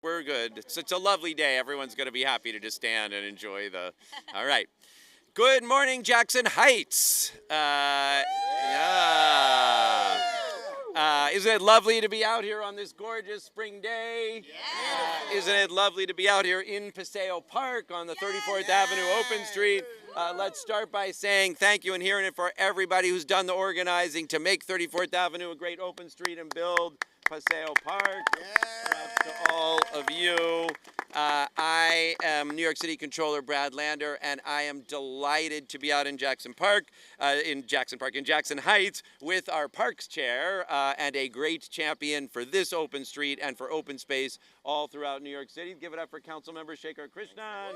we're good. It's a lovely day. Everyone's going to be happy to just stand and enjoy the. All right. Good morning, Jackson Heights. Yeah. Isn't it lovely to be out here on this gorgeous spring day? Yeah. Isn't it lovely to be out here in Paseo Park on the 34th Avenue Open Street? Let's start by saying thank you and hearing it for everybody who's done the organizing to make 34th Avenue a great open street and build Paseo Park. To all of you. I am New York City Controller Brad Lander, and I am delighted to be out in Jackson Heights, with our Parks Chair and a great champion for this open street and for open space all throughout New York City. Give it up for Councilmember Shekhar Krishnan.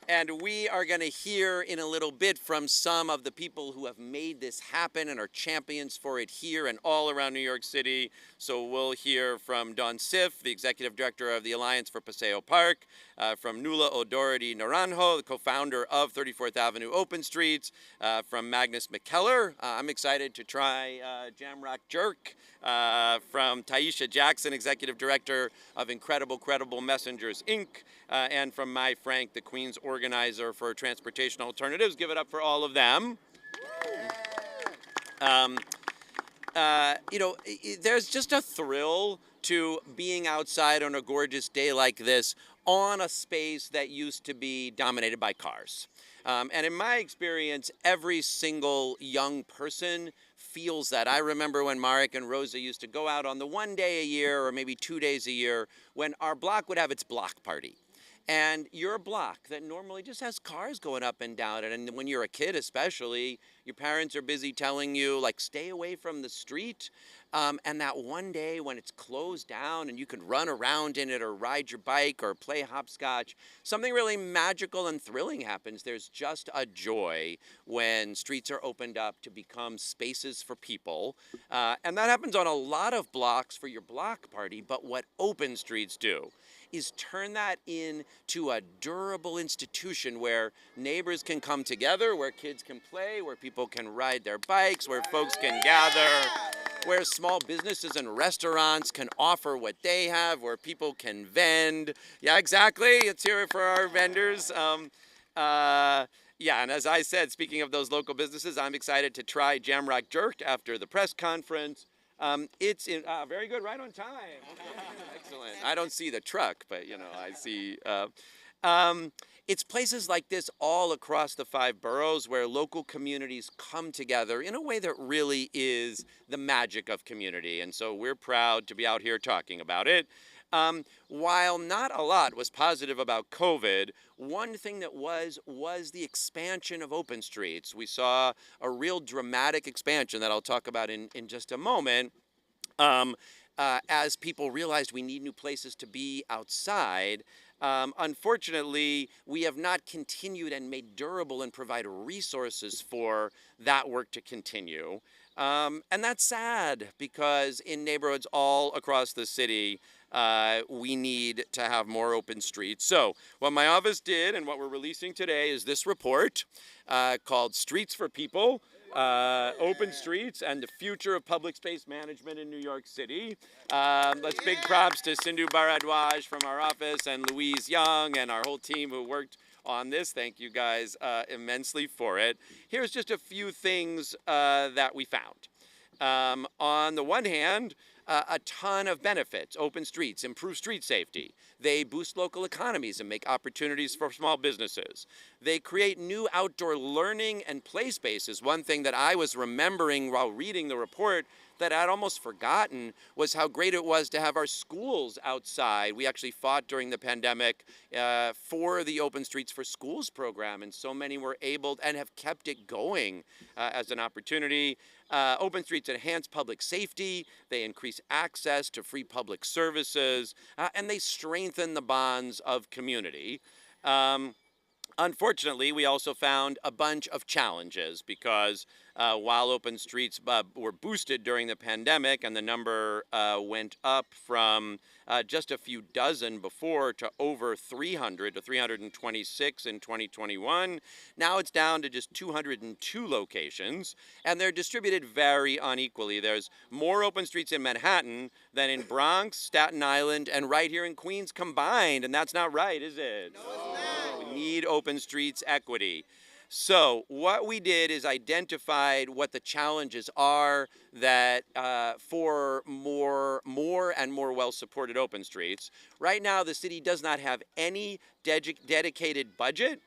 And we are going to hear in a little bit from some of the people who have made this happen and are champions for it here and all around New York City. So we'll hear from Dawn Sif, the Executive Director of the Alliance for Paseo Park, from Nula O'Doherty Naranjo, the co-founder of 34th Avenue Open Streets, from Magnus McKellar. I'm excited to try Jamrock Jerk, from Taisha Jackson, Executive Director of Incredible Credible Messengers, Inc., and from Mai Frank, the Queens organizer for Transportation Alternatives. Give it up for all of them. There's just a thrill to being outside on a gorgeous day like this on a space that used to be dominated by cars. And in my experience, every single young person feels that. I remember when Marek and Rosa used to go out on the one day a year or maybe 2 days a year when our block would have its block party. And your block that normally just has cars going up and down, and when you're a kid especially, your parents are busy telling you, like, stay away from the street. And that one day when it's closed down and you can run around in it or ride your bike or play hopscotch, something really magical and thrilling happens. There's just a joy when streets are opened up to become spaces for people. And that happens on a lot of blocks for your block party, but what open streets do is turn that into a durable institution where neighbors can come together, where kids can play, where people can ride their bikes, where folks can gather, where small businesses and restaurants can offer what they have, where people can vend. Yeah, exactly. Let's hear it for our vendors. Yeah, and as I said, speaking of those local businesses, I'm excited to try Jamrock Jerk after the press conference. It's in, very good, right on time. Excellent. I don't see the truck, but I see. It's places like this all across the 5 boroughs where local communities come together in a way that really is the magic of community. And so we're proud to be out here talking about it. While not a lot was positive about COVID, one thing that was the expansion of open streets. We saw a real dramatic expansion that I'll talk about in just a moment. As people realized we need new places to be outside. Unfortunately, we have not continued and made durable and provide resources for that work to continue. And that's sad because in neighborhoods all across the city, we need to have more open streets. So what my office did and what we're releasing today is this report called Streets for People, Open Streets and the Future of Public Space Management in New York City. Let's big props to Sindhu Bharadwaj from our office and Louise Young and our whole team who worked on this. Thank you guys immensely for it. Here's just a few things that we found. On the one hand, a ton of benefits. Open streets improve street safety. They boost local economies and make opportunities for small businesses. They create new outdoor learning and play spaces. One thing that I was remembering while reading the report that I'd almost forgotten was how great it was to have our schools outside. We actually fought during the pandemic for the Open Streets for Schools program, and so many were able and have kept it going as an opportunity. Open streets enhance public safety, they increase access to free public services, and they strengthen the bonds of community. Unfortunately, we also found a bunch of challenges because while open streets were boosted during the pandemic, and the number went up from just a few dozen before to over 300 to 326 in 2021. Now it's down to just 202 locations, and they're distributed very unequally. There's more open streets in Manhattan than in Bronx, Staten Island, and right here in Queens combined, and that's not right, is it? No, it's not. We need open streets equity. So what we did is identified what the challenges are that for more and more well-supported open streets. Right now, the city does not have any dedicated budget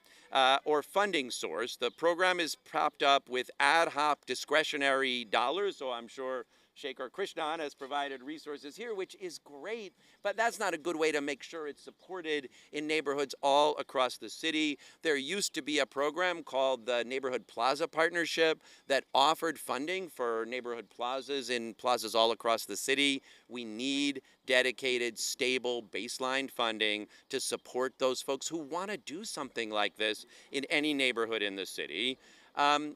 or funding source. The program is propped up with ad hoc discretionary dollars, so I'm sure Shekhar Krishnan has provided resources here, which is great, but that's not a good way to make sure it's supported in neighborhoods all across the city. There used to be a program called the Neighborhood Plaza Partnership that offered funding for neighborhood plazas in plazas all across the city. We need dedicated, stable baseline funding to support those folks who want to do something like this in any neighborhood in the city.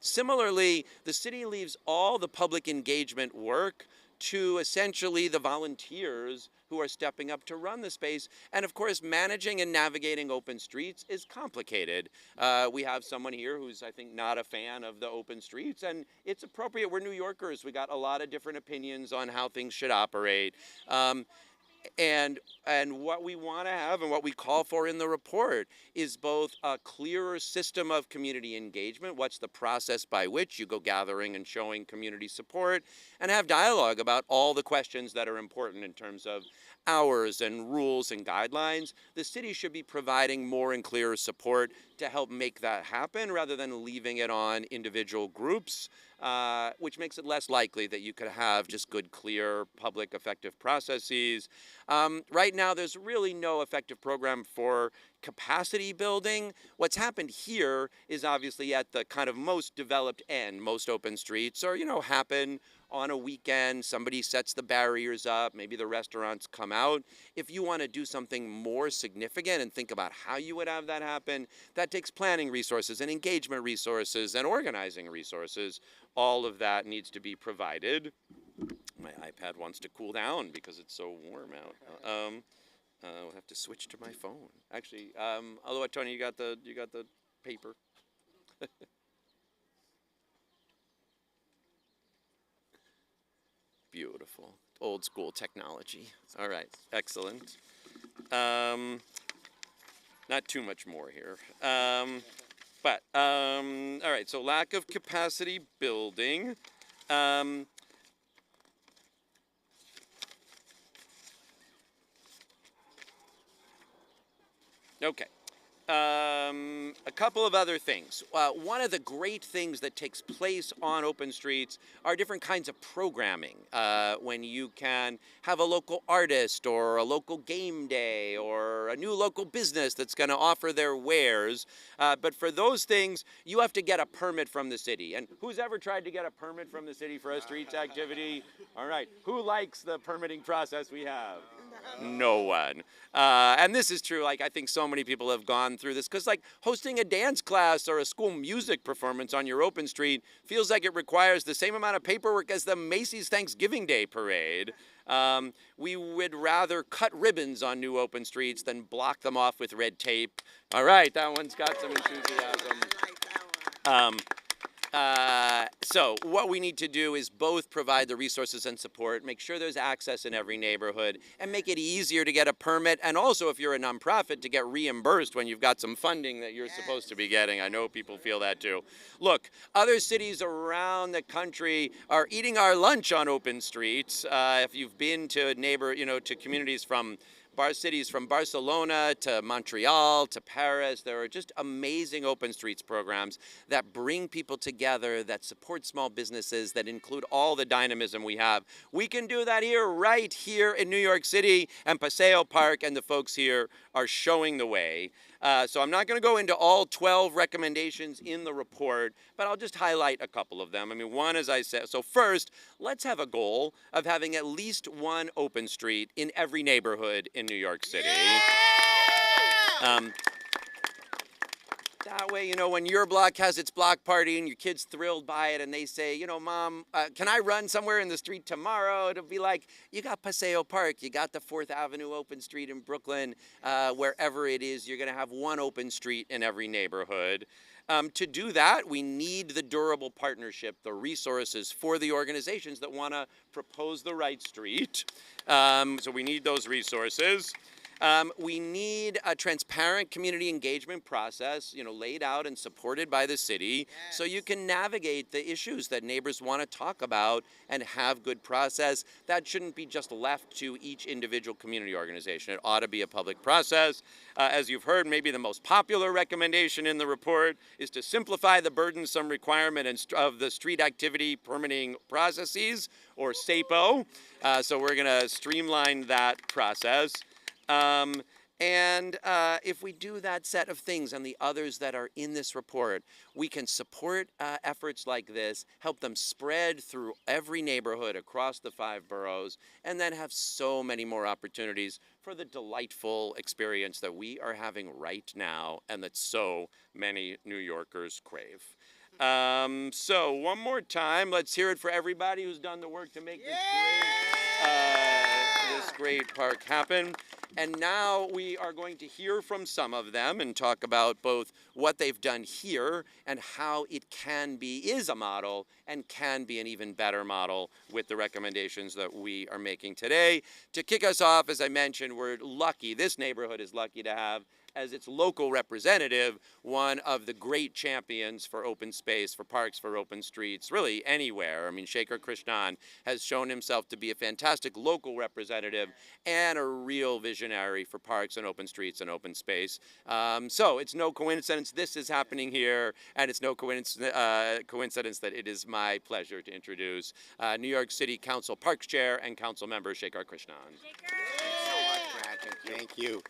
Similarly, the city leaves all the public engagement work to essentially the volunteers who are stepping up to run the space. And of course, managing and navigating open streets is complicated. We have someone here who's, I think, not a fan of the open streets, and it's appropriate. We're New Yorkers. We got a lot of different opinions on how things should operate. And what we want to have and what we call for in the report is both a clearer system of community engagement, what's the process by which you go gathering and showing community support, and have dialogue about all the questions that are important in terms of hours and rules and guidelines. The city should be providing more and clearer support to help make that happen rather than leaving it on individual groups, which makes it less likely that you could have just good, clear, public, effective processes. Right now, there's really no effective program for capacity building. What's happened here is obviously at the kind of most developed end. Most open streets are, happen on a weekend. Somebody sets the barriers up. Maybe the restaurants come out. If you want to do something more significant and think about how you would have that happen, that takes planning resources and engagement resources and organizing resources. All of that needs to be provided. My iPad wants to cool down because it's so warm out. I'll have to switch to my phone. Actually, although Tony, you got the paper. Beautiful, old school technology. All right, excellent. Not too much more here. All right, so lack of capacity building. Okay. A couple of other things. One of the great things that takes place on open streets are different kinds of programming. When you can have a local artist or a local game day or a new local business that's going to offer their wares. But for those things, you have to get a permit from the city. And who's ever tried to get a permit from the city for a streets activity? All right. Who likes the permitting process we have? No one. And this is true. Like, I think so many people have gone through this because, like, hosting a dance class or a school music performance on your open street feels like it requires the same amount of paperwork as the Macy's Thanksgiving Day parade. We would rather cut ribbons on new open streets than block them off with red tape. All right, that one's got some enthusiasm. So what we need to do is both provide the resources and support, make sure there's access in every neighborhood, and make it easier to get a permit, and also if you're a nonprofit to get reimbursed when you've got some funding that you're supposed to be getting. I know people feel that too. Look, other cities around the country are eating our lunch on open streets. If you've been to to communities from cities from Barcelona to Montreal to Paris, there are just amazing open streets programs that bring people together, that support small businesses, that include all the dynamism we have. We can do that here, right here in New York City, and Paseo Park and the folks here are showing the way. So I'm not going to go into all 12 recommendations in the report, but I'll just highlight a couple of them. I mean, one, as I said, so first, let's have a goal of having at least one open street in every neighborhood in New York City. That way, when your block has its block party and your kid's thrilled by it and they say, Mom, can I run somewhere in the street tomorrow? It'll be like, you got Paseo Park, you got the 4th Avenue open street in Brooklyn, wherever it is, you're going to have one open street in every neighborhood. To do that, we need the durable partnership, the resources for the organizations that want to propose the right street. So we need those resources. We need a transparent community engagement process, laid out and supported by the city, so you can navigate the issues that neighbors want to talk about and have good process. That shouldn't be just left to each individual community organization. It ought to be a public process. As you've heard, maybe the most popular recommendation in the report is to simplify the burdensome requirement of the street activity permitting processes, or SAPO. So we're going to streamline that process. If we do that set of things and the others that are in this report, we can support efforts like this, help them spread through every neighborhood across the 5 boroughs, and then have so many more opportunities for the delightful experience that we are having right now and that so many New Yorkers crave. So one more time, let's hear it for everybody who's done the work to make this great park happen. And now we are going to hear from some of them and talk about both what they've done here and how it is a model and can be an even better model with the recommendations that we are making today. To kick us off, as I mentioned, we're lucky, this neighborhood is lucky to have as its local representative, one of the great champions for open space, for parks, for open streets, really anywhere. I mean, Shekhar Krishnan has shown himself to be a fantastic local representative and a real visionary for parks and open streets and open space. So it's no coincidence this is happening here, and it's no coincidence that it is my pleasure to introduce New York City Council Parks Chair and Council Member Shekhar Krishnan. Thanks so much, Brad. Thank you.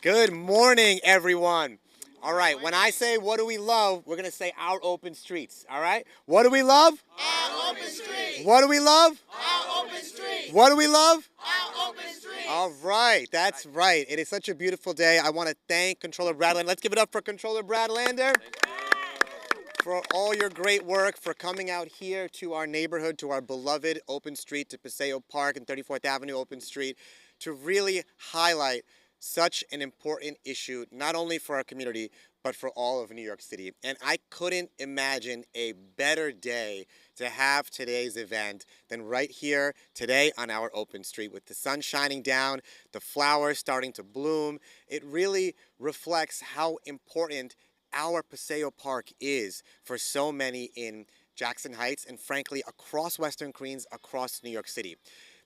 Good morning, everyone. All right, when I say what do we love, we're going to say our open streets, all right? What do we love? Our open streets. What do we love? Our open streets. What do we love? Our open streets. All right, that's right. It is such a beautiful day. I want to thank Controller Brad Lander. Let's give it up for Controller Brad Lander for all your great work, for coming out here to our neighborhood, to our beloved open street, to Paseo Park and 34th Avenue open street, to really highlight such an important issue, not only for our community, but for all of New York City. And I couldn't imagine a better day to have today's event than right here today on our open street with the sun shining down, the flowers starting to bloom. It really reflects how important our Paseo Park is for so many in Jackson Heights and frankly across Western Queens, across New York City.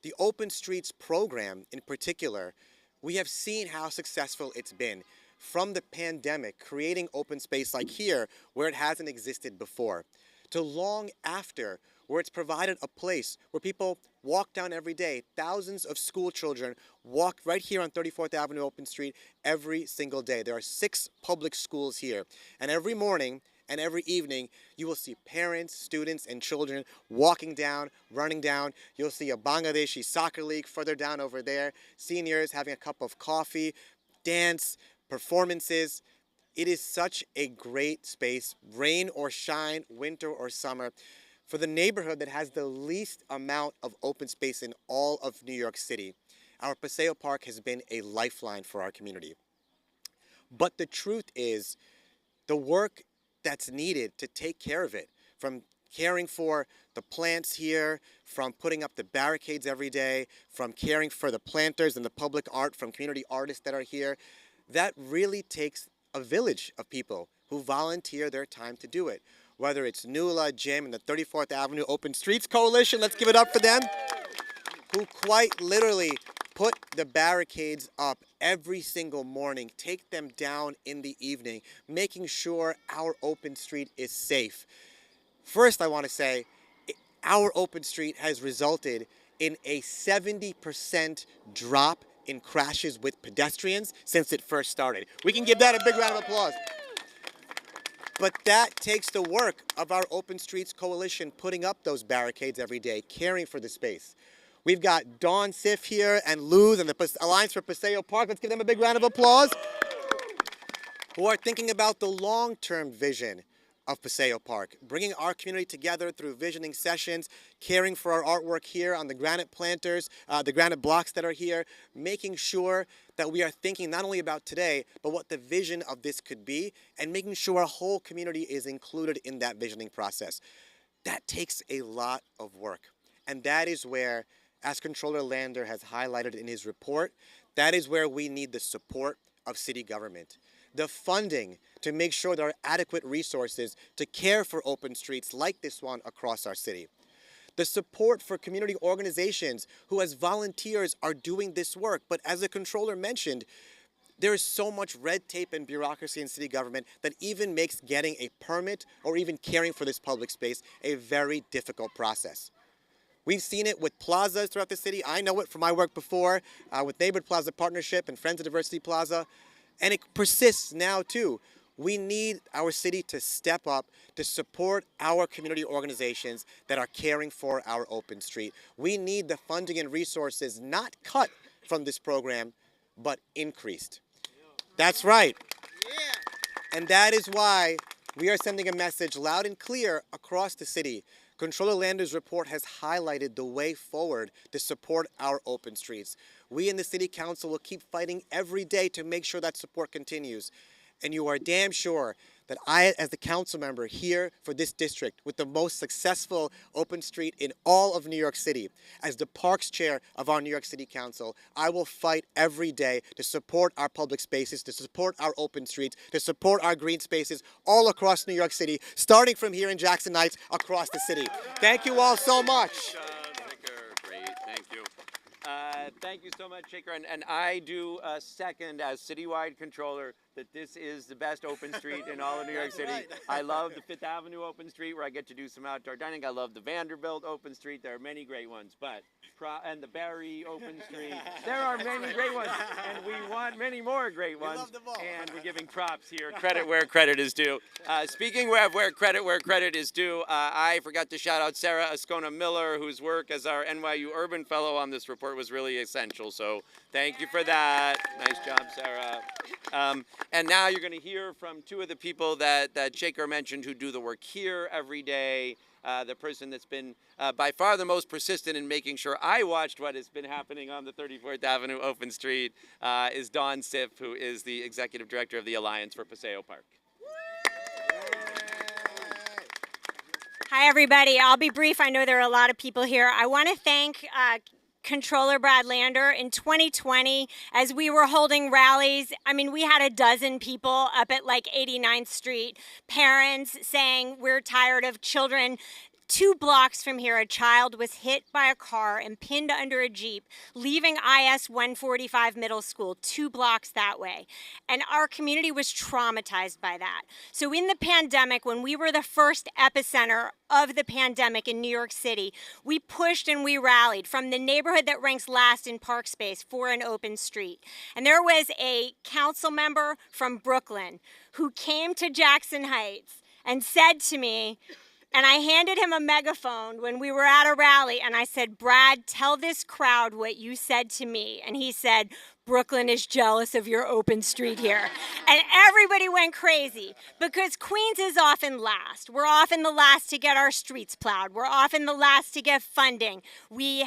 The Open Streets program in particular, we have seen how successful it's been from the pandemic, creating open space like here where it hasn't existed before, to long after where it's provided a place where people walk down every day. Thousands of school children walk right here on 34th Avenue Open Street every single day. There are 6 public schools here, and every morning and every evening, you will see parents, students, and children walking down, running down. You'll see a Bangladeshi soccer league further down over there, seniors having a cup of coffee, dance, performances. It is such a great space, rain or shine, winter or summer, for the neighborhood that has the least amount of open space in all of New York City. Our Paseo Park has been a lifeline for our community. But the truth is, the work that's needed to take care of it, from caring for the plants here, from putting up the barricades every day, from caring for the planters and the public art from community artists that are here, that really takes a village of people who volunteer their time to do it. Whether it's Nuala, Jim, and the 34th Avenue Open Streets Coalition, let's give it up for them, who quite literally put the barricades up every single morning, take them down in the evening, making sure our open street is safe. First, I want to say, our open street has resulted in a 70% drop in crashes with pedestrians since it first started. We can give that a big round of applause. But that takes the work of our Open Streets Coalition putting up those barricades every day, caring for the space. We've got Dawn Sif here and Luz and the Alliance for Paseo Park. Let's give them a big round of applause. who are thinking about the long-term vision of Paseo Park, bringing our community together through visioning sessions, caring for our artwork here on the granite planters, the granite blocks that are here, making sure that we are thinking not only about today, but what the vision of this could be, and making sure our whole community is included in that visioning process. That takes a lot of work. And that is where, as Controller Lander has highlighted in his report, that is where we need the support of city government. The funding to make sure there are adequate resources to care for open streets like this one across our city. The support for community organizations who as volunteers are doing this work. But as the controller mentioned, there is so much red tape and bureaucracy in city government that even makes getting a permit or even caring for this public space a very difficult process. We've seen it with plazas throughout the city. I know it from my work before with Neighborhood Plaza Partnership and Friends of Diversity Plaza. And it persists now too. We need our city to step up to support our community organizations that are caring for our open street. We need the funding and resources not cut from this program, but increased. That's right. And that is why we are sending a message loud and clear across the city. Controller Lander's report has highlighted the way forward to support our open streets. We in the City Council will keep fighting every day to make sure that support continues. And you are damn sure that I, as the council member here for this district with the most successful open street in all of New York City, as the Parks Chair of our New York City Council, I will fight every day to support our public spaces, to support our open streets, to support our green spaces all across New York City, starting from here in Jackson Heights across the city. Thank you all so much. Great, thank you. Thank you so much, Shaker. And I do second, as citywide controller, that this is the best open street in all of New York City. Right. I love the Fifth Avenue open street where I get to do some outdoor dining. I love the Vanderbilt open street. There are many great ones, and the Barry open street. There are many great ones, and we want many more great ones. love them all. And we're giving props here, credit where credit is due. Speaking of where credit is due, I forgot to shout out Sarah Ascona Miller, whose work as our NYU Urban Fellow on this report was really essential. So thank you for that. Nice job, Sarah. And now you're going to hear from two of the people that Shaker mentioned who do the work here every day. The person that's been by far the most persistent in making sure I watched what has been happening on the 34th Avenue open street is Dawn Siff, who is the Executive Director of the Alliance for Paseo Park. Hi, everybody. I'll be brief. I know there are a lot of people here. I want to thank Controller Brad Lander. In 2020, as we were holding rallies, I mean, we had a dozen people up at like 89th Street, parents saying we're tired of children. 2 blocks from here, a child was hit by a car and pinned under a Jeep, leaving IS 145 Middle School, 2 blocks that way. And our community was traumatized by that. So in the pandemic, when we were the first epicenter of the pandemic in New York City, we pushed and we rallied from the neighborhood that ranks last in park space for an open street. And there was a council member from Brooklyn who came to Jackson Heights and said to me, and I handed him a megaphone when we were at a rally, and I said, Brad, tell this crowd what you said to me. And he said, Brooklyn is jealous of your open street here. And everybody went crazy because Queens is often last. We're often the last to get our streets plowed. We're often the last to get funding. We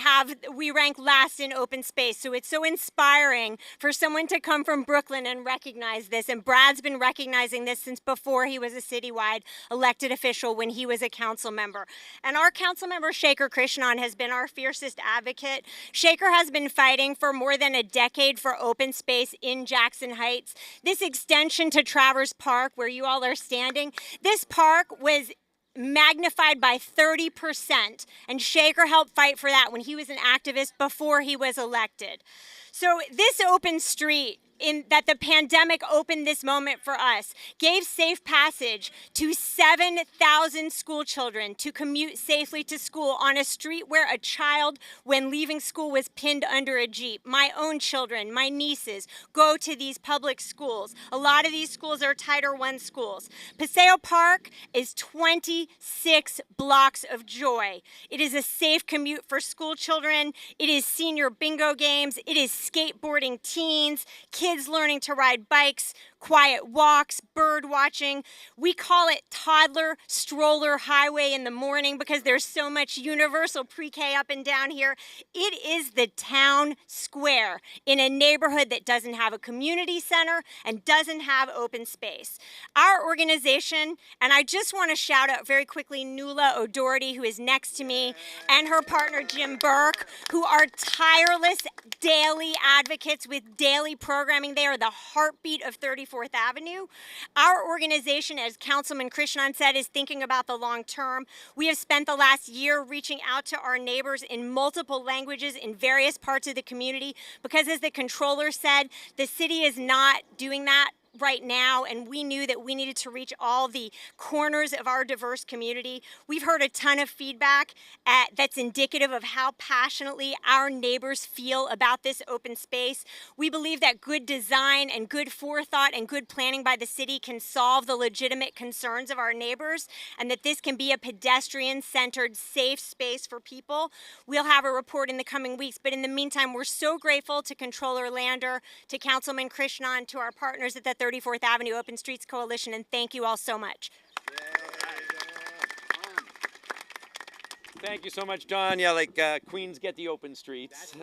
rank last in open space. So it's so inspiring for someone to come from Brooklyn and recognize this. And Brad's been recognizing this since before he was a citywide elected official, when he was a council member. And our council member, Shaker Krishnan, has been our fiercest advocate. Shaker has been fighting for more than a decade for open space in Jackson Heights. This extension to Travers Park, where you all are standing, this park was magnified by 30%, and Shaker helped fight for that when he was an activist before he was elected. So this open street that the pandemic opened this moment for us gave safe passage to 7,000 school children to commute safely to school on a street where a child, when leaving school, was pinned under a Jeep. My own children, my nieces, go to these public schools. A lot of these schools are Title I schools. Paseo Park is 26 blocks of joy. It is a safe commute for school children. It is senior bingo games. It is skateboarding teens, kids learning to ride bikes, quiet walks, bird watching. We call it toddler stroller highway in the morning because there's so much universal pre-K up and down here. It is the town square in a neighborhood that doesn't have a community center and doesn't have open space. Our organization, and I just want to shout out very quickly Nuala O'Doherty, who is next to me, and her partner Jim Burke, who are tireless daily advocates with daily programming. They are the heartbeat of 34th Avenue. Our organization, as Councilman Krishnan said, is thinking about the long term. We have spent the last year reaching out to our neighbors in multiple languages in various parts of the community because, as the controller said, the city is not doing that right now, and we knew that we needed to reach all the corners of our diverse community. We've heard a ton of feedback that's indicative of how passionately our neighbors feel about this open space. We believe that good design and good forethought and good planning by the city can solve the legitimate concerns of our neighbors, and that this can be a pedestrian-centered, safe space for people. We'll have a report in the coming weeks, but in the meantime, we're so grateful to Controller Lander, to Councilman Krishnan, to our partners at the 34th Avenue Open Streets Coalition, and thank you all so much. Thank you so much, Dawn. Yeah, like Queens get the open streets.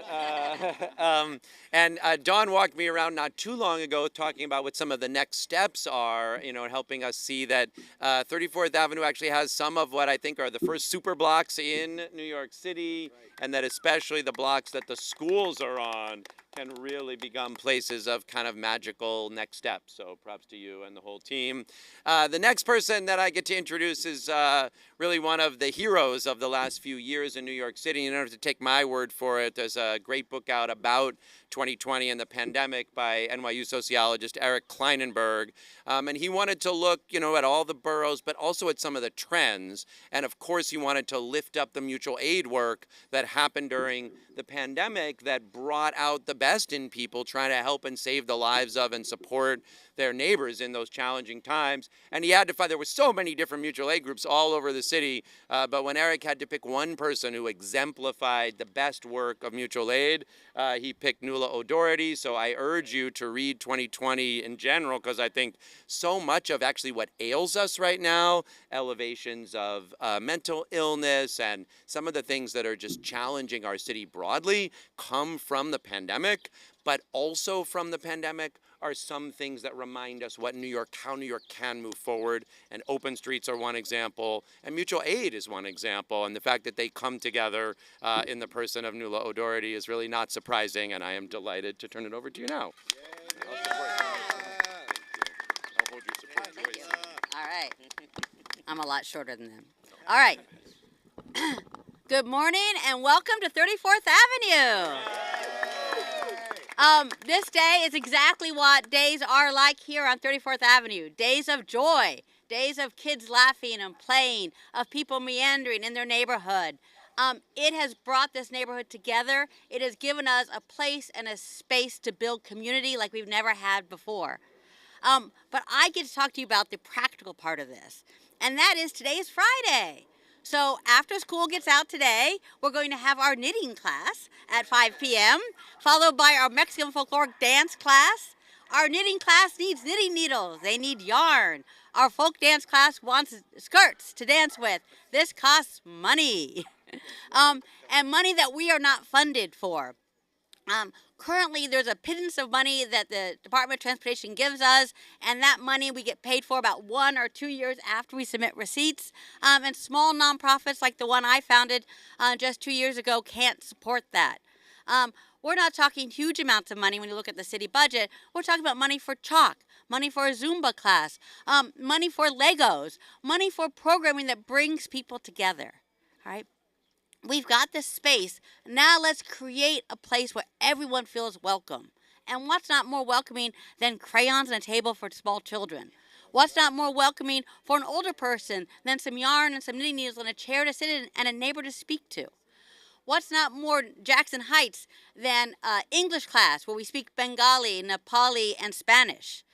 And Dawn walked me around not too long ago talking about what some of the next steps are, you know, helping us see that 34th Avenue actually has some of what I think are the first super blocks in New York City, and that especially the blocks that the schools are on can really become places of kind of magical next steps. So props to you and the whole team. The next person that I get to introduce is really one of the heroes of the last few years in New York City. You don't have to take my word for it. There's a great book out about 2020 and the pandemic by NYU sociologist Eric Kleinenberg. And he wanted to look, you know, at all the boroughs, but also at some of the trends. And of course, he wanted to lift up the mutual aid work that happened during the pandemic that brought out the best in people trying to help and save the lives of and support their neighbors in those challenging times. And he had to find, there were so many different mutual aid groups all over the city, but when Eric had to pick one person who exemplified the best work of mutual aid, he picked Nuala O'Doherty. So I urge you to read 2020 in general, because I think so much of actually what ails us right now, elevations of mental illness and some of the things that are just challenging our city broadly, come from the pandemic, but also from the pandemic are some things that remind us what New York, how New York can move forward. And open streets are one example, and mutual aid is one example. And the fact that they come together in the person of Nuala O'Doherty is really not surprising, and I am delighted to turn it over to you now. All right. I'm a lot shorter than them. All right. Good morning and welcome to 34th Avenue. This day is exactly what days are like here on 34th Avenue. Days of joy, days of kids laughing and playing, of people meandering in their neighborhood. It has brought this neighborhood together. It has given us a place and a space to build community like we've never had before. But I get to talk to you about the practical part of this, and that is today is Friday. So after school gets out today, we're going to have our knitting class at 5 p.m., followed by our Mexican folkloric dance class. Our knitting class needs knitting needles. They need yarn. Our folk dance class wants skirts to dance with. This costs money, and money that we are not funded for. Currently, there's a pittance of money that the Department of Transportation gives us, and that money we get paid for about 1 or 2 years after we submit receipts. And small nonprofits like the one I founded just 2 years ago can't support that. We're not talking huge amounts of money when you look at the city budget. We're talking about money for chalk, money for a Zumba class, money for Legos, money for programming that brings people together. All right. We've got this space. Now let's create a place where everyone feels welcome. And what's not more welcoming than crayons and a table for small children? What's not more welcoming for an older person than some yarn and some knitting needles and a chair to sit in and a neighbor to speak to? What's not more Jackson Heights than English class where we speak Bengali, Nepali, and Spanish?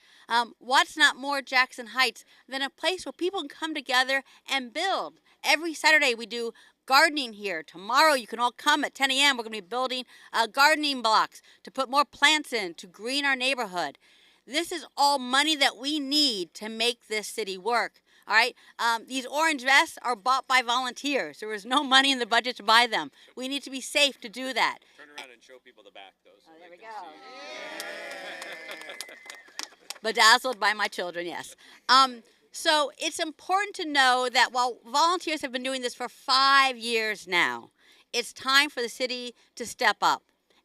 What's not more Jackson Heights than a place where people can come together and build? Every Saturday we do gardening here. Tomorrow you can all come at 10 a.m. We're going to be building gardening blocks to put more plants in, to green our neighborhood. This is all money that we need to make this city work. All right, these orange vests are bought by volunteers. There was no money in the budget to buy them. We need to be safe to do that. Turn around and show people the back, though. So There we go. Bedazzled by my children, yes. So it's important to know that while volunteers have been doing this for 5 years now, it's time for the city to step up.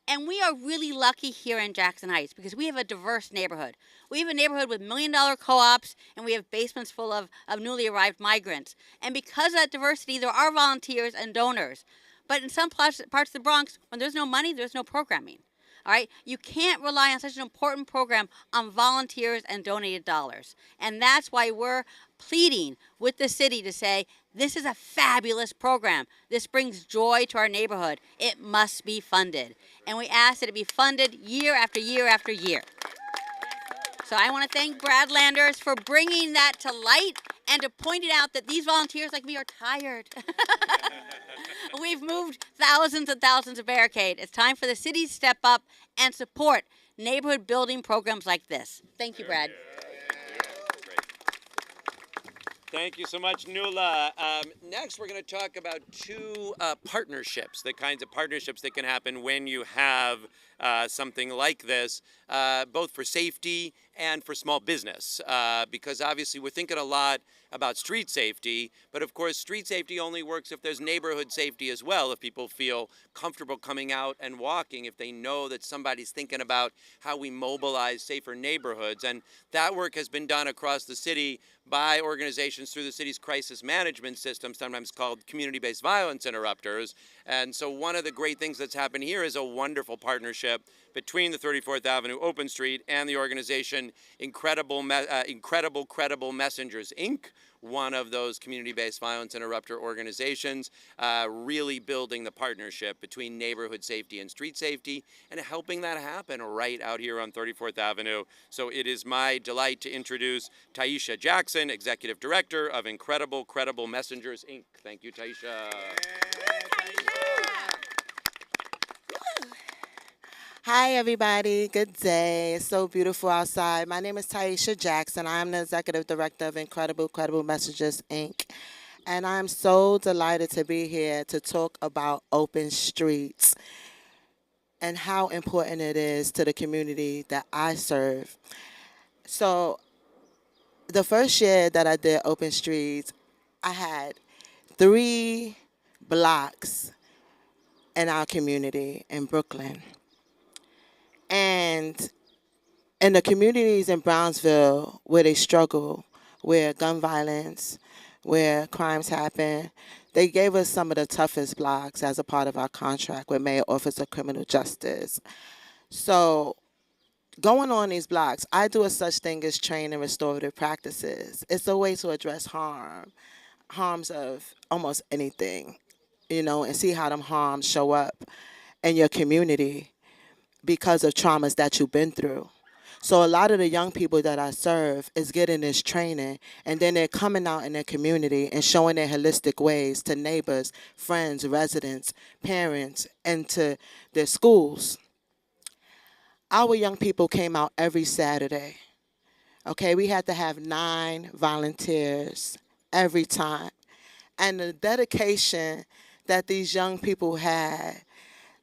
And we are really lucky here in Jackson Heights because we have a diverse neighborhood. We have a neighborhood with million-dollar co-ops, and we have basements full of newly arrived migrants. And because of that diversity, there are volunteers and donors. But in some parts of the Bronx, when there's no money, there's no programming. All right? You can't rely on such an important program on volunteers and donated dollars. And that's why we're pleading with the city to say, this is a fabulous program. This brings joy to our neighborhood. It must be funded. And we ask that it be funded year after year after year. So I want to thank Brad Landers for bringing that to light and to pointing out that these volunteers like me are tired. We've moved thousands and thousands of barricades. It's time for the city to step up and support neighborhood building programs like this. Thank you, Brad. Thank you so much, Nuala. Next, we're going to talk about two partnerships, the kinds of partnerships that can happen when you have something like this, both for safety and for small business. Because obviously we're thinking a lot about street safety, but of course street safety only works if there's neighborhood safety as well, if people feel comfortable coming out and walking, if they know that somebody's thinking about how we mobilize safer neighborhoods. And that work has been done across the city by organizations through the city's crisis management system, sometimes called community-based violence interrupters. And so one of the great things that's happened here is a wonderful partnership between the 34th Avenue Open Street and the organization Incredible Credible Messengers, Inc., one of those community-based violence interrupter organizations, really building the partnership between neighborhood safety and street safety and helping that happen right out here on 34th Avenue. So it is my delight to introduce Taisha Jackson, Executive Director of Incredible Credible Messengers, Inc. Thank you, Taisha. Hi, everybody. Good day. It's so beautiful outside. My name is Taisha Jackson. I am the Executive Director of Incredible Credible Messages, Inc. And I'm so delighted to be here to talk about open streets and how important it is to the community that I serve. So the first year that I did open streets, I had 3 blocks in our community in Brooklyn. And in the communities in Brownsville where they struggle, where gun violence, where crimes happen, they gave us some of the toughest blocks as a part of our contract with Mayor Office of Criminal Justice. So going on these blocks, I do a such thing as train and restorative practices. It's a way to address harms of almost anything, and see how them harms show up in your community because of traumas that you've been through. So a lot of the young people that I serve is getting this training, and then they're coming out in their community and showing their holistic ways to neighbors, friends, residents, parents, and to their schools. Our young people came out every Saturday. Okay, we had to have 9 volunteers every time. And the dedication that these young people had,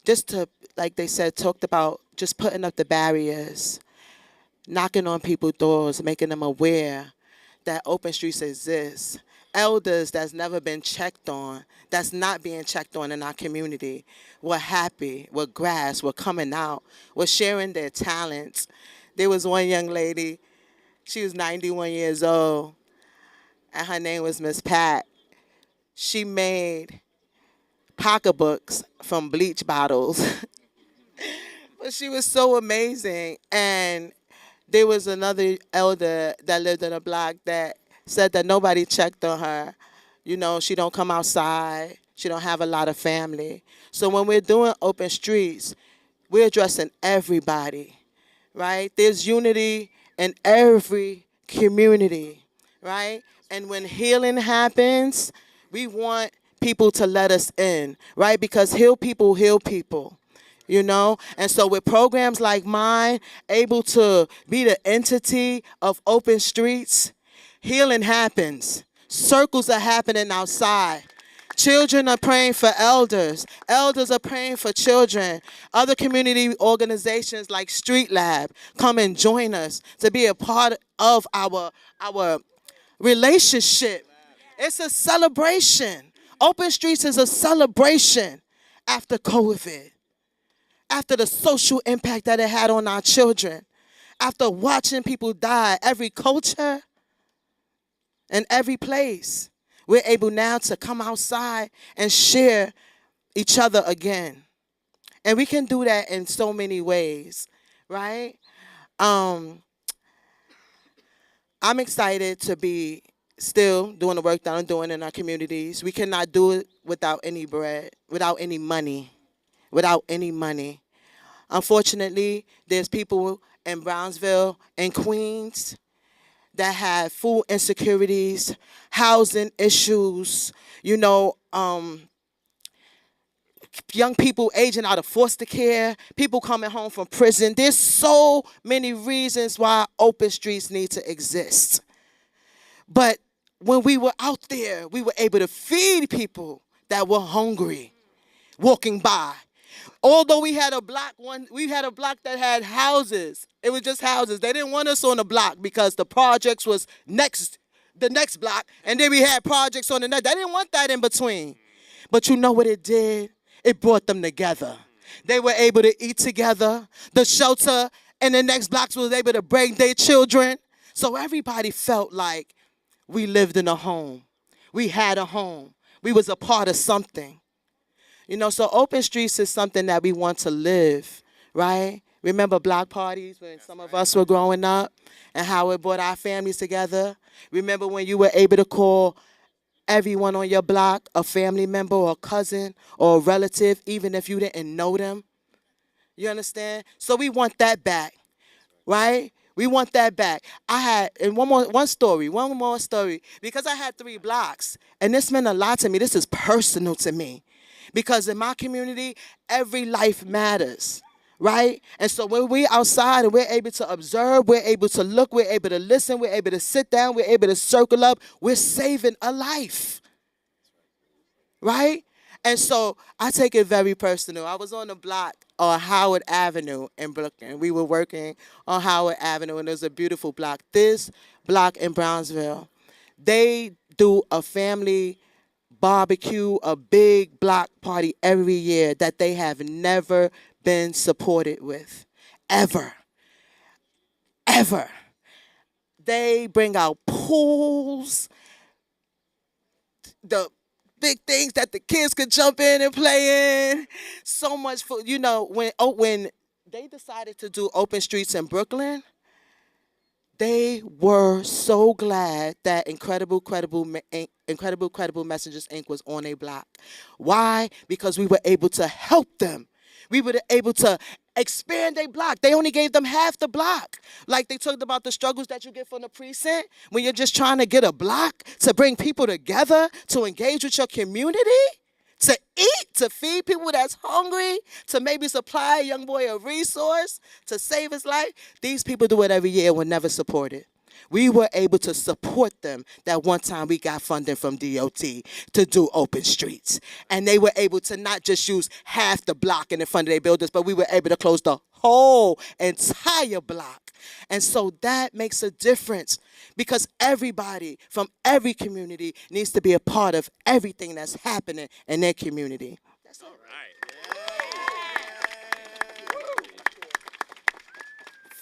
just to, like they said, talked about just putting up the barriers, knocking on people's doors, making them aware that open streets exist. Elders that's never been checked on, that's not being checked on in our community, were happy, were grass, were coming out, were sharing their talents. There was one young lady, she was 91 years old, and her name was Miss Pat. She made pocketbooks from bleach bottles. But she was so amazing. And there was another elder that lived in a block that said that nobody checked on her. She don't come outside. She don't have a lot of family. So when we're doing open streets, we're addressing everybody, right? There's unity in every community, right? And when healing happens, we want people to let us in, right? Because heal people, you know? And so with programs like mine, able to be the entity of open streets, healing happens. Circles are happening outside. Children are praying for elders. Elders are praying for children. Other community organizations like Street Lab come and join us to be a part of our relationship. It's a celebration. Open Streets is a celebration after COVID, after the social impact that it had on our children, after watching people die, every culture and every place. We're able now to come outside and share each other again. And we can do that in so many ways, right? I'm excited to be still doing the work that I'm doing in our communities. We cannot do it without any bread, without any money, without any money. Unfortunately, there's people in Brownsville and Queens that have food insecurities, housing issues, young people aging out of foster care, people coming home from prison. There's so many reasons why open streets need to exist. But when we were out there, we were able to feed people that were hungry, walking by. Although we had a block that had houses. It was just houses. They didn't want us on the block because the projects was the next block, and then we had projects on the next. They didn't want that in between. But you know what it did? It brought them together. They were able to eat together. The shelter in the next blocks was able to bring their children. So everybody felt like we lived in a home. We had a home. We was a part of something. So open streets is something that we want to live, right? Remember block parties when some of us were growing up and how it brought our families together? Remember when you were able to call everyone on your block a family member or a cousin or a relative, even if you didn't know them? You understand? So we want that back, right? We want that back. I had, and one more story, because I had 3 blocks, and this meant a lot to me. This is personal to me. Because in my community, every life matters, right? And so when we're outside and we're able to observe, we're able to look, we're able to listen, we're able to sit down, we're able to circle up, we're saving a life, right? And so I take it very personal. I was on the block on Howard Avenue in Brooklyn. We were working on Howard Avenue, and it was a beautiful block. This block in Brownsville, they do a family barbecue, a big block party every year that they have never been supported with, ever. They bring out pools, the big things that the kids could jump in and play in. So much food. When they decided to do open streets in Brooklyn, they were so glad that Incredible Credible Messengers Inc. was on a block. Why? Because we were able to help them. We were able to expand their block. They only gave them half the block. Like they talked about the struggles that you get from the precinct when you're just trying to get a block to bring people together, to engage with your community, to eat, to feed people that's hungry, to maybe supply a young boy a resource, to save his life. These people do it every year and were never supported. We were able to support them. That one time we got funding from DOT to do open streets. And they were able to not just use half the block in the front of their buildings, but we were able to close the whole entire block. And so that makes a difference because everybody from every community needs to be a part of everything that's happening in their community. All right.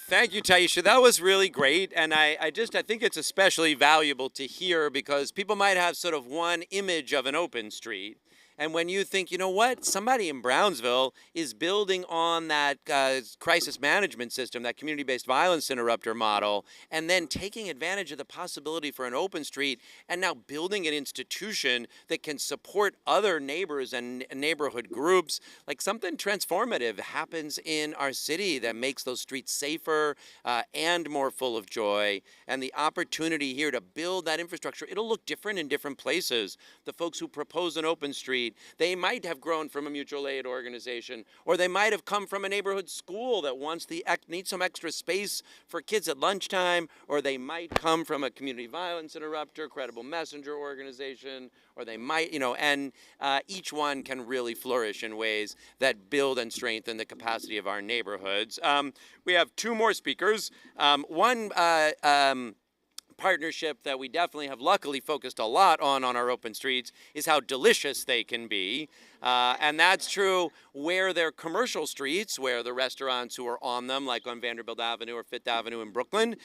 Thank you, Taisha. That was really great. And I think it's especially valuable to hear because people might have sort of one image of an open street. And when you think, you know what, somebody in Brownsville is building on that crisis management system, that community-based violence interrupter model, and then taking advantage of the possibility for an open street and now building an institution that can support other neighbors and neighborhood groups, like something transformative happens in our city that makes those streets safer and more full of joy. And the opportunity here to build that infrastructure, it'll look different in different places. The folks who propose an open street street, they might have grown from a mutual aid organization, or they might have come from a neighborhood school that needs some extra space for kids at lunchtime, or they might come from a community violence interrupter, credible messenger organization, or they might, and each one can really flourish in ways that build and strengthen the capacity of our neighborhoods. We have two more speakers. One partnership that we definitely have luckily focused a lot on our open streets is how delicious they can be. And that's true where they're commercial streets, where the restaurants who are on them, like on Vanderbilt Avenue or Fifth Avenue in Brooklyn,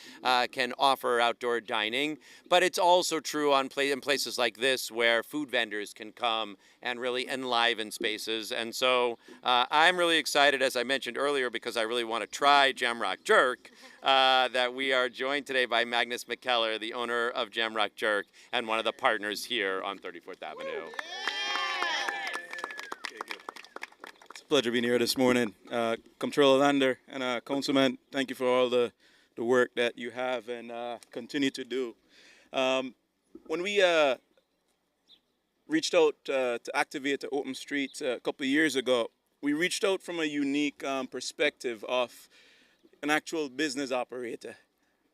can offer outdoor dining. But it's also true in places like this where food vendors can come and really enliven spaces. And so I'm really excited, as I mentioned earlier, because I really want to try Jamrock Jerk, that we are joined today by Magnus McKellar, the owner of Jamrock Jerk and one of the partners here on 34th Avenue. It's a pleasure being here this morning. Comptroller Lander and Councilman, thank you for all the work that you have and continue to do. When we reached out to activate the open streets a couple of years ago, we reached out from a unique perspective of an actual business operator.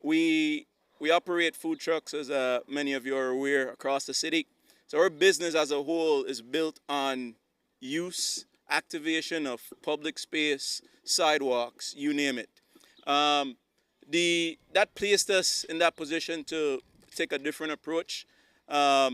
We operate food trucks, as many of you are aware, across the city. So our business as a whole is built on use, activation of public space, sidewalks, you name it. That placed us in that position to take a different approach. Our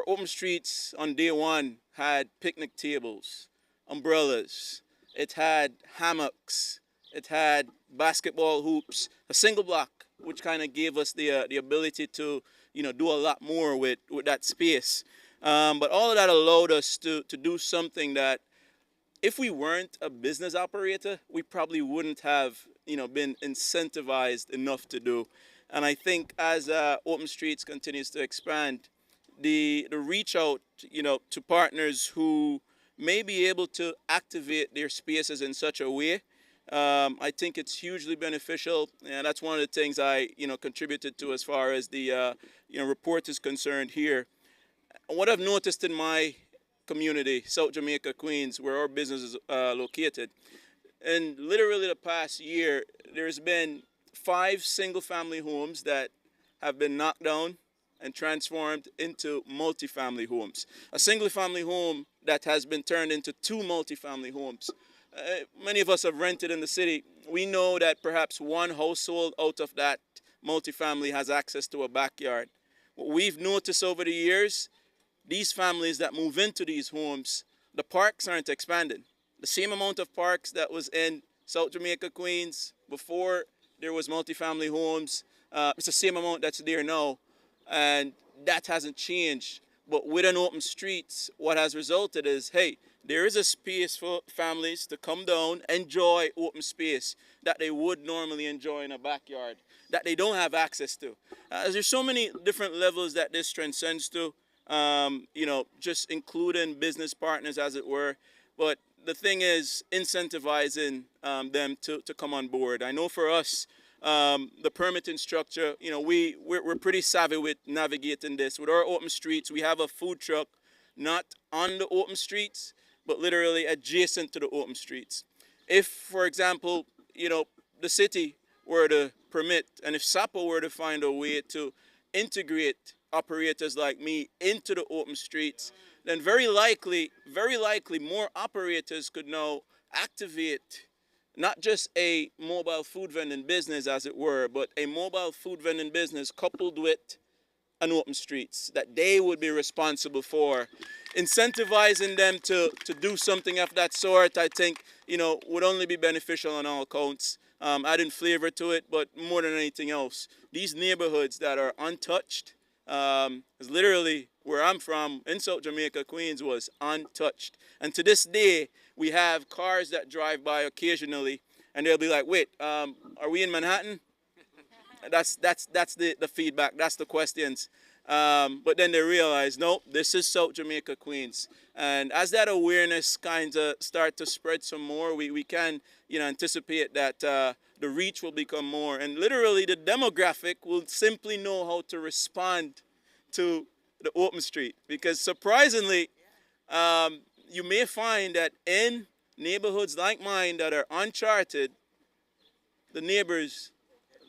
open streets on day one had picnic tables, umbrellas, it had hammocks, it had basketball hoops, a single block, which kind of gave us the ability to do a lot more with that space. But all of that allowed us to do something that, if we weren't a business operator, we probably wouldn't have been incentivized enough to do. And I think as Open Streets continues to expand, the reach out to partners who may be able to activate their spaces in such a way, I think it's hugely beneficial, and that's one of the things I contributed to as far as the report is concerned here. What I've noticed in my community, South Jamaica, Queens, where our business is located, in literally the past year, there's been 5 single-family homes that have been knocked down and transformed into multifamily homes. A single-family home that has been turned into 2 multifamily homes. Many of us have rented in the city. We know that perhaps one household out of that multifamily has access to a backyard. What we've noticed over the years, these families that move into these homes, the parks aren't expanding. The same amount of parks that was in South Jamaica, Queens, before there was multifamily homes, it's the same amount that's there now, and that hasn't changed. But with an open streets, what has resulted is, hey, there is a space for families to come down, enjoy open space that they would normally enjoy in a backyard, that they don't have access to. There's so many different levels that this transcends to, just including business partners, as it were. But the thing is incentivizing them to come on board. I know for us, the permitting structure, we're pretty savvy with navigating this. With our open streets, we have a food truck not on the open streets, but literally adjacent to the open streets. If, for example, the city were to permit, and if SAPO were to find a way to integrate operators like me into the open streets, then very likely more operators could now activate not just a mobile food vending business, as it were, but a mobile food vending business coupled with an open streets that they would be responsible for. Incentivizing them to do something of that sort, I think, would only be beneficial on all counts. Adding flavor to it, but more than anything else, these neighborhoods that are untouched, is literally where I'm from, in South Jamaica, Queens, was untouched. And to this day, we have cars that drive by occasionally, and they'll be like, wait, are we in Manhattan? That's the feedback, that's the questions. But then they realize, no, this is South Jamaica, Queens. And as that awareness kind of start to spread some more, we can anticipate that the reach will become more. And literally the demographic will simply know how to respond to the open street. Because surprisingly, you may find that in neighborhoods like mine that are uncharted, the neighbors,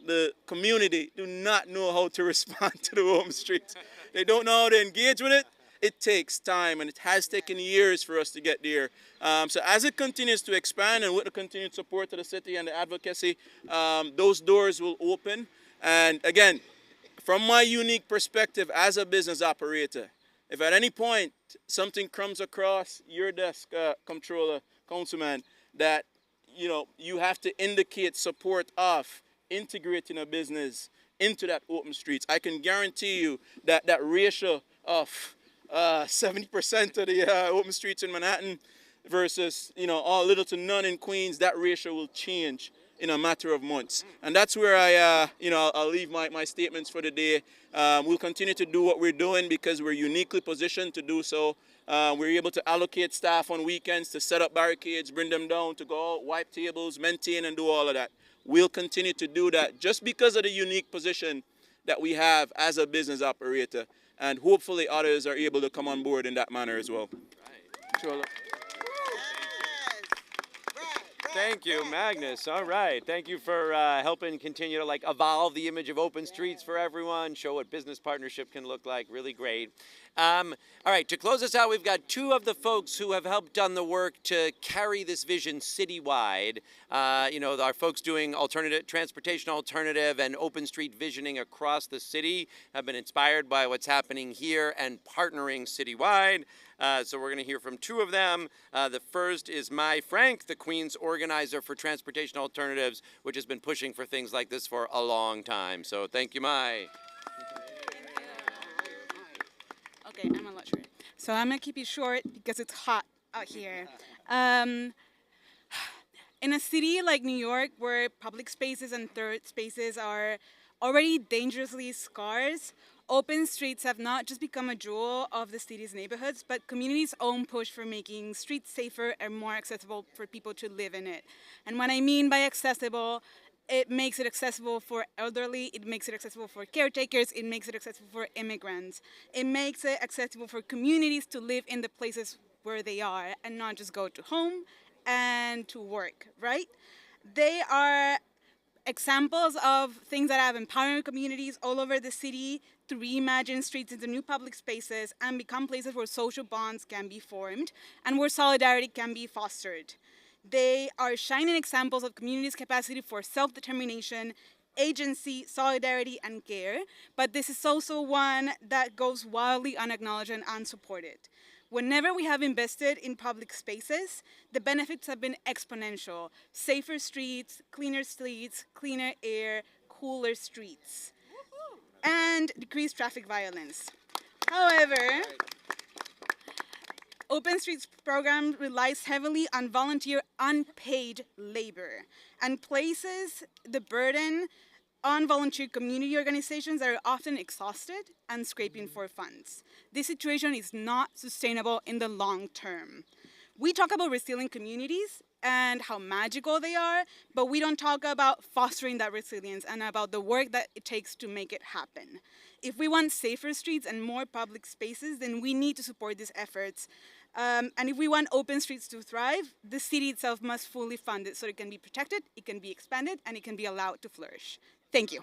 the community do not know how to respond to the open streets. They don't know how to engage with it. It takes time, and it has taken years for us to get there. So as it continues to expand, and with the continued support of the city and the advocacy, those doors will open. And again, from my unique perspective as a business operator, if at any point something comes across your desk, controller, councilman, that you have to indicate support of integrating a business into that open streets, I can guarantee you that that ratio of 70% of the open streets in Manhattan versus all little to none in Queens, that ratio will change in a matter of months. And that's where I'll leave my statements for the day. We'll continue to do what we're doing because we're uniquely positioned to do so. We're able to allocate staff on weekends to set up barricades, bring them down, to go out, wipe tables, maintain, and do all of that. We'll continue to do that just because of the unique position that we have as a business operator. And hopefully others are able to come on board in that manner as well. Right. Thank you, Magnus. All right. Thank you for helping continue to evolve the image of open streets for everyone, show what business partnership can look like. Really great. All right, to close us out, we've got two of the folks who have helped done the work to carry this vision citywide. Our folks doing transportation alternative and open street visioning across the city have been inspired by what's happening here and partnering citywide. So we're going to hear from two of them. The first is Mai Frank, the Queens organizer for Transportation Alternatives, which has been pushing for things like this for a long time. So thank you, Mai. Okay, I'm a lot short. So I'm going to keep it short because it's hot out here. In a city like New York, where public spaces and third spaces are already dangerously scarce, open streets have not just become a jewel of the city's neighborhoods, but communities' own push for making streets safer and more accessible for people to live in it. And what I mean by accessible, it makes it accessible for elderly, it makes it accessible for caretakers, it makes it accessible for immigrants. It makes it accessible for communities to live in the places where they are and not just go to home and to work, right? They are examples of things that have empowered communities all over the city to reimagine streets into new public spaces and become places where social bonds can be formed and where solidarity can be fostered. They are shining examples of communities' capacity for self-determination, agency, solidarity, and care, but this is also one that goes wildly unacknowledged and unsupported. Whenever we have invested in public spaces, the benefits have been exponential. Safer streets, cleaner air, cooler streets, and decreased traffic violence. However, Open Streets program relies heavily on volunteer unpaid labor and places the burden on volunteer community organizations that are often exhausted and scraping for funds. This situation is not sustainable in the long term. We talk about resilient communities and how magical they are, but we don't talk about fostering that resilience and about the work that it takes to make it happen. If we want safer streets and more public spaces, then we need to support these efforts. And if we want open streets to thrive, the city itself must fully fund it so it can be protected, it can be expanded, and it can be allowed to flourish. Thank you.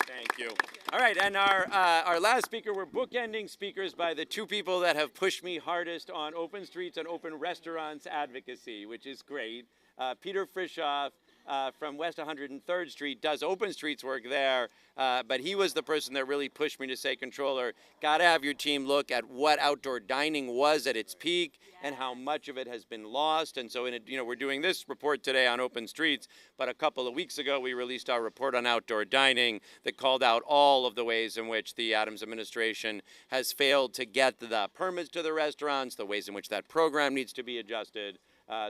Thank you. All right, and our last speaker, we're bookending speakers by the two people that have pushed me hardest on open streets and open restaurants advocacy, which is great. Peter Frischoff from West 103rd Street does open streets work there, but he was the person that really pushed me to say, Controller, got to have your team look at what outdoor dining was at its peak and how much of it has been lost. And so, we're doing this report today on open streets, but a couple of weeks ago we released our report on outdoor dining that called out all of the ways in which the Adams administration has failed to get the permits to the restaurants, the ways in which that program needs to be adjusted.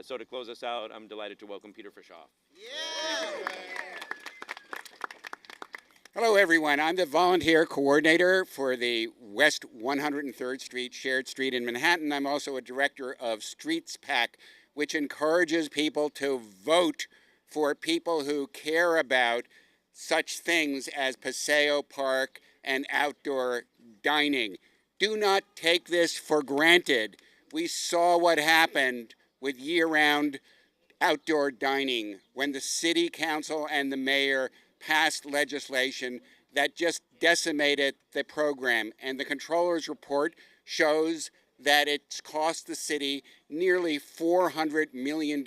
So to close us out, I'm delighted to welcome Peter Frischoff. Hello, everyone. I'm the volunteer coordinator for the West 103rd Street Shared Street in Manhattan. I'm also a director of Streets PAC, which encourages people to vote for people who care about such things as Paseo Park and outdoor dining. Do not take this for granted. We saw what happened with year-round outdoor dining when the city council and the mayor passed legislation that just decimated the program. And the controller's report shows that it's cost the city nearly $400 million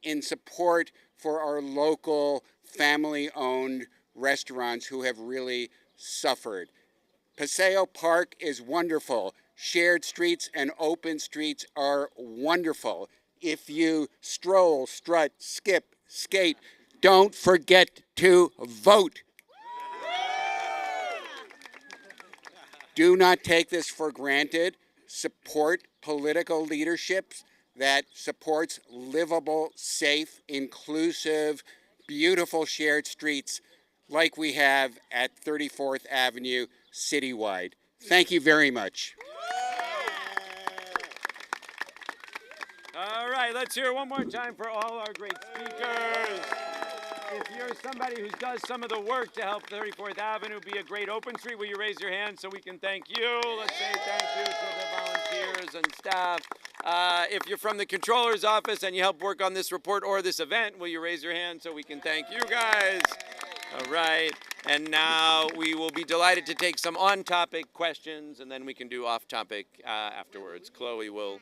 in support for our local family-owned restaurants who have really suffered. Paseo Park is wonderful. Shared streets and open streets are wonderful. If you stroll, strut, skip, skate, don't forget to vote. Do not take this for granted. Support political leadership that supports livable, safe, inclusive, beautiful shared streets like we have at 34th Avenue citywide. Thank you very much. All right, let's hear it one more time for all our great speakers. If you're somebody who does some of the work to help 34th Avenue be a great open street, will you raise your hand so we can thank you? Let's say thank you to the volunteers and staff. If you're from the controller's office and you help work on this report or this event, will you raise your hand so we can thank you guys? All right, and now we will be delighted to take some on-topic questions, and then we can do off-topic afterwards. Chloe will.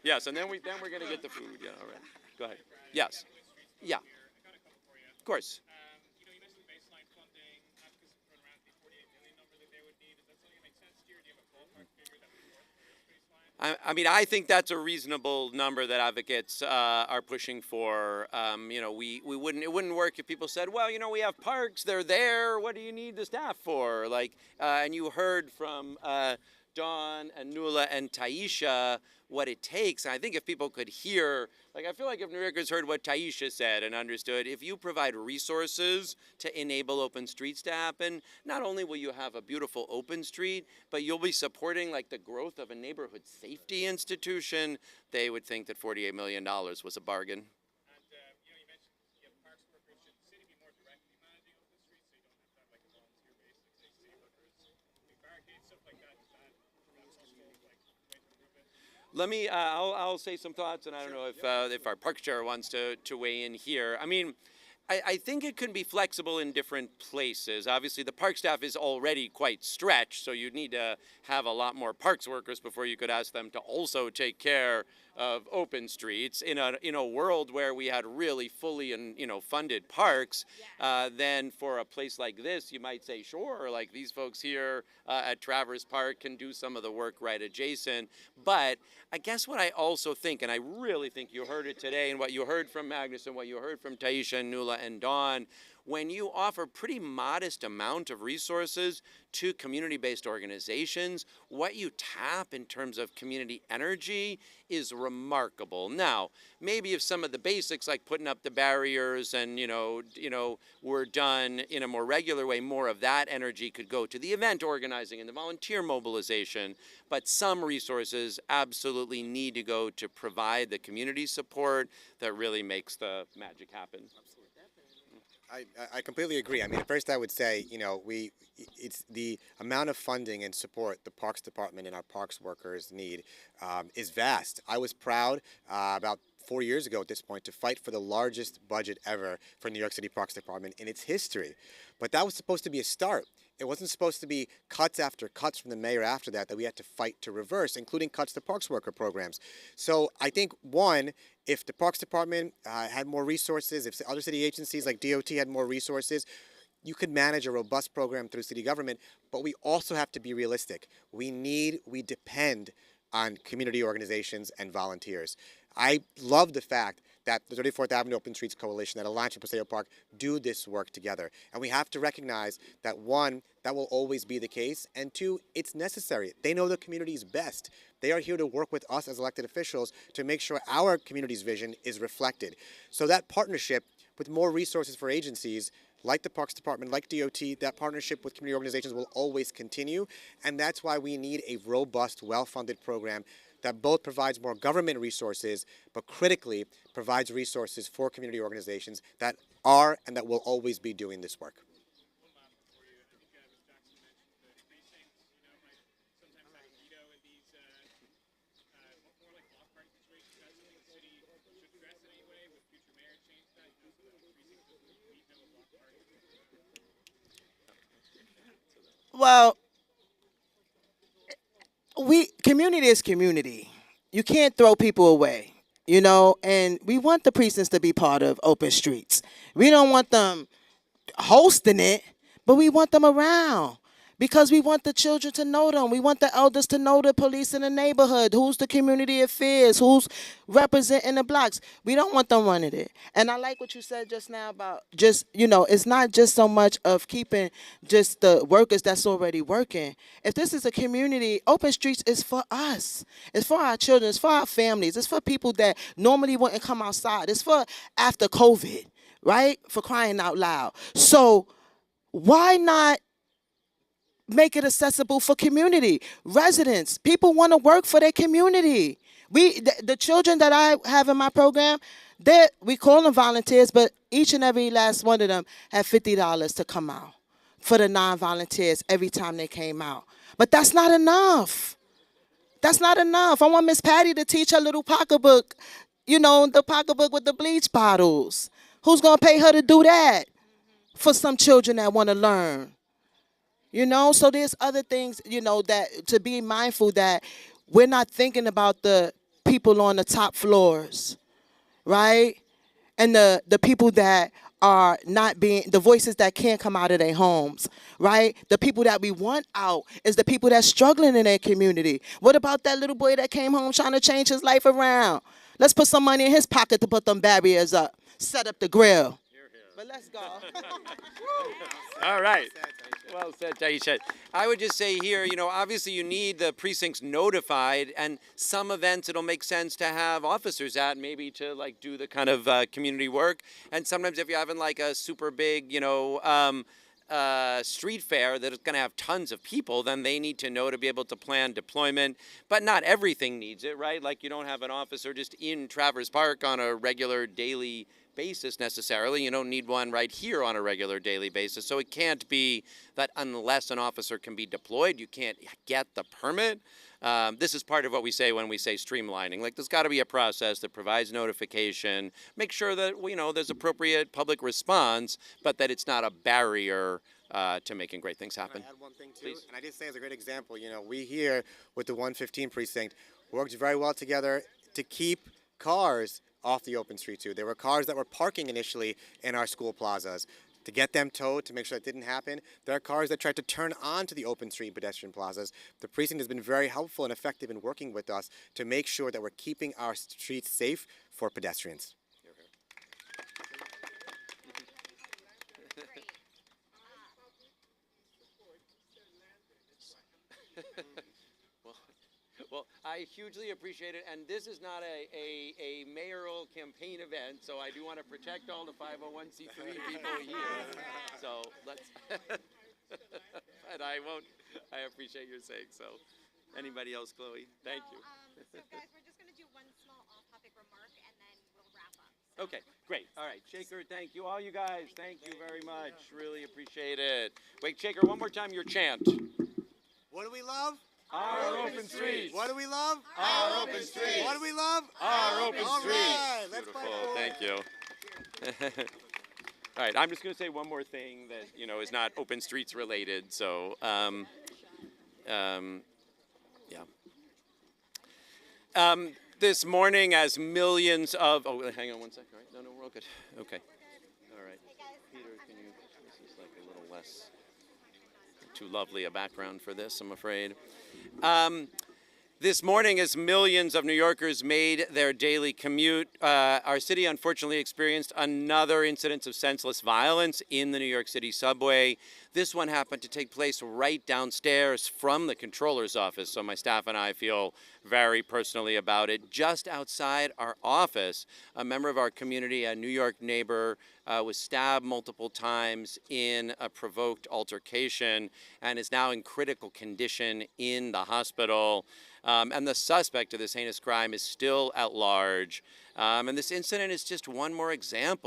Yes, and then we're going to get the food. Yeah, all right. Go ahead. Yes. Yeah. Of course. You mentioned baseline funding, not because it's around the 48 million number that they would need. Is that something that makes sense to you? Or do you have a ballpark figure that would work for this baseline? I mean, I think that's a reasonable number that advocates are pushing for. We wouldn't. It wouldn't work if people said, "Well, we have parks. They're there. What do you need the staff for?" And you heard from Dawn and Nuala and Taisha what it takes. And I think if people could hear, I feel like if New Yorkers heard what Taisha said and understood, if you provide resources to enable open streets to happen, not only will you have a beautiful open street, but you'll be supporting the growth of a neighborhood safety institution. They would think that $48 million was a bargain. And you mentioned you have parks workers. Should the city be more directly managing open streets so you don't have to have a volunteer basis, say city workers, barricades, stuff like that? Is that also way to improve it? I'll say some thoughts, and I don't know if our park chair wants to weigh in here. I mean, I think it can be flexible in different places. Obviously, the park staff is already quite stretched, so you'd need to have a lot more parks workers before you could ask them to also take care of open streets. In a world where we had really fully and funded parks, then for a place like this, you might say, sure, these folks here at Travers Park can do some of the work right adjacent. But I guess what I also think, and I really think you heard it today, and what you heard from Magnus and what you heard from Taisha and Nuala and Dawn, when you offer pretty modest amount of resources to community-based organizations, what you tap in terms of community energy is remarkable. Now, maybe if some of the basics like putting up the barriers and were done in a more regular way, more of that energy could go to the event organizing and the volunteer mobilization. But some resources absolutely need to go to provide the community support that really makes the magic happen. I completely agree. I mean, at first I would say, it's the amount of funding and support the Parks Department and our parks workers need is vast. I was proud about 4 years ago at this point to fight for the largest budget ever for New York City Parks Department in its history. But that was supposed to be a start. It wasn't supposed to be cuts after cuts from the mayor after that we had to fight to reverse, including cuts to parks worker programs. So I think, one, if the Parks Department had more resources, if other city agencies like DOT had more resources, you could manage a robust program through city government. But we also have to be realistic. We depend on community organizations and volunteers. I love the fact that the 34th Avenue Open Streets Coalition, that Alliance for Paseo Park, do this work together. And we have to recognize that, one, that will always be the case, and two, it's necessary. They know the communities best. They are here to work with us as elected officials to make sure our community's vision is reflected. So that partnership with more resources for agencies like the Parks Department, like DOT, that partnership with community organizations will always continue. And that's why we need a robust, well-funded program that both provides more government resources, but critically provides resources for community organizations that are and that will always be doing this work. One last for you. I think Ms. Jackson mentioned the precincts, Well, community is community. You can't throw people away, and we want the precincts to be part of open streets. We don't want them hosting it, but we want them around because we want the children to know them. We want the elders to know the police in the neighborhood, who's the community affairs, who's representing the blocks. We don't want them running it. And I like what you said just now about just, it's not just so much of keeping just the workers that's already working. If this is a community, open streets is for us. It's for our children. It's for our families. It's for people that normally wouldn't come outside. It's for after COVID. Right? For crying out loud. So why not make it accessible for community residents? People want to work for their community. The children that I have in my program, we call them volunteers, but each and every last one of them have $50 to come out for the non-volunteers every time they came out. But that's not enough. That's not enough. I want Miss Patty to teach her little pocketbook, the pocketbook with the bleach bottles. Who's going to pay her to do that for some children that want to learn? So there's other things, that to be mindful that we're not thinking about the people on the top floors, right? And the people that are not being, the voices that can't come out of their homes, right? The people that we want out is the people that's struggling in their community. What about that little boy that came home trying to change his life around? Let's put some money in his pocket to put them barriers up. Set up the grill. But let's go. All right. Well said, Taisha. I would just say here, obviously you need the precincts notified, and some events it'll make sense to have officers at, maybe to do the kind of community work. And sometimes if you're having a super big, street fair that is going to have tons of people, then they need to know to be able to plan deployment. But not everything needs it, right? You don't have an officer just in Travers Park on a regular daily basis necessarily. You don't need one right here on a regular daily basis. So it can't be that unless an officer can be deployed, you can't get the permit. This is part of what we say when we say streamlining. There's got to be a process that provides notification, make sure that, there's appropriate public response, but that it's not a barrier to making great things happen. Can I add one thing too? Please. And I just say as a great example, we here with the 115 precinct worked very well together to keep cars off the open street too. There were cars that were parking initially in our school plazas. To get them towed, to make sure that didn't happen. There are cars that tried to turn onto the open street pedestrian plazas. The precinct has been very helpful and effective in working with us to make sure that we're keeping our streets safe for pedestrians. Well, I hugely appreciate it, and this is not a mayoral campaign event, so I do want to protect all the 501c3 people here. So let's, but I won't. I appreciate your saying so. Anybody else, Chloe? Thank you. So guys, we're just going to do one small off-topic remark, and then we'll wrap up. So. Okay, great. All right, Shaker, thank you. All you guys, thank you very much. Really appreciate it. Wait, Shaker, one more time your chant. What do we love? Our open streets. What do we love? Our open streets. What do we love? Our open All streets. right, let's Beautiful. fight for it. Thank you. All right, I'm just going to say one more thing that is not open streets related. So, yeah. This morning, as millions of hang on one second. All right, no, we're all good. Okay. All right. Peter, can you? This is a little less. Too lovely a background for this, I'm afraid. This morning, as millions of New Yorkers made their daily commute, our city unfortunately experienced another incident of senseless violence in the New York City subway. This one happened to take place right downstairs from the controller's office, so my staff and I feel very personally about it. Just outside our office, a member of our community, a New York neighbor, was stabbed multiple times in a provoked altercation and is now in critical condition in the hospital. And the suspect of this heinous crime is still at large. And this incident is just one more example